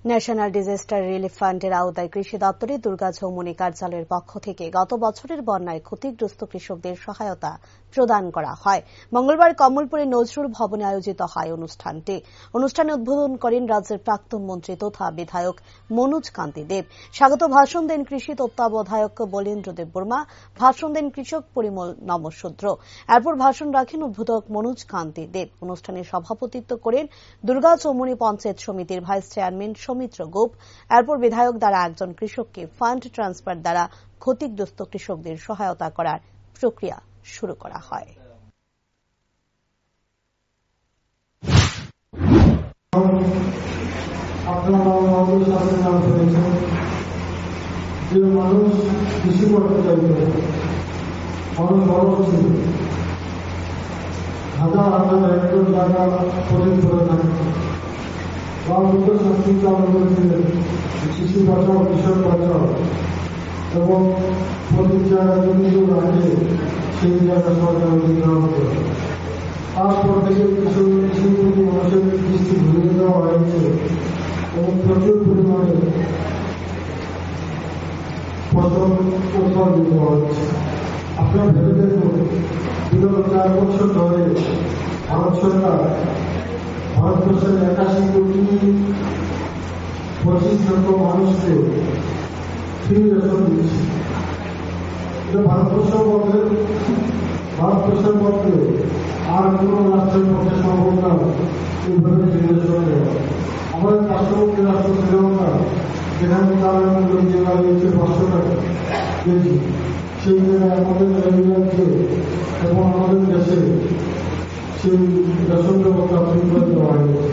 National disaster relief ফান্ডের আওতায় কৃষি দপ্তরের দুর্গা চৌমুহনী কার্যালয়ের পক্ষ থেকে গত বছরের বন্যায় ক্ষতিগ্রস্ত কৃষকদের সহায়তা প্রদান করা হয়। মঙ্গলবার কমলপুরের নজরুল ভবনে আয়োজিত হয় অনুষ্ঠানে উদ্বোধন করেন রাজ্যের প্রাক্তন মন্ত্রী তথা বিধায়ক মনোজ কান্তি দেব। স্বাগত ভাষণ দেন কৃষি তত্ত্বাবধায়ক বলীন্দ্র দেব বর্মা, ভাষণ দেন কৃষক পরিমল নমশূদ্র। এরপর ভাষণ রাখেন উদ্বোধক মনোজ কান্তি দেব। অনুষ্ঠানে সভাপতিত্ব করেন দুর্গা চৌমুহনী পঞ্চায়েত সমিতির ভাইস চেয়ারম্যান সৌমিত্র গোপ। এরপর বিধায়ক দ্বারা একজন কৃষককে ফান্ড ট্রান্সফার দ্বারা ক্ষতিগ্রস্ত কৃষকদের সহায়তা করার প্রক্রিয়া শুরু করা হয়। যে মানুষ কৃষি করতে চাইবে, মানুষ বড় ছিল, হাজার হাজার একর জায়গা পরিণ করে থাকে। রাজনীতি শাস্তি চালু করেছিলেন কৃষি বাঁচাও, কৃষক বাঁচাও, এবং প্রতি জায়গায় জমি রাখে সেই জায়গা সরকার অধিগ্রহণ করে। তারপর থেকে কৃষি প্রতি মানুষের দৃষ্টি ঘুরিয়ে দেওয়া হয়েছে এবং প্রচুর পরিমাণে ফসল উৎপাদিত হচ্ছে। আপনার ভেবে দেখুন, বিগত 4 বছর ধরে ভারত সরকার ভারতবর্ষের 81 কোটি 25 লক্ষ মানুষকে ফ্রি রেশন দিচ্ছে। ভারতবর্ষের মধ্যে আর কোন রাষ্ট্রের পক্ষে সম্ভব না এইভাবে ফ্রি রেশন দেওয়া। আমাদের পার্শ্ববর্তী রাষ্ট্র শ্রীলঙ্কা, যেখানে চালের মূল্য দিয়ে দাঁড়িয়েছে 500 টাকা কেজি, সেই জায়গায় আমাদের রাজ্যে এবং আমাদের দেশে সেই রেশন ব্যবস্থা ফ্রি করে দেওয়া হয়েছে।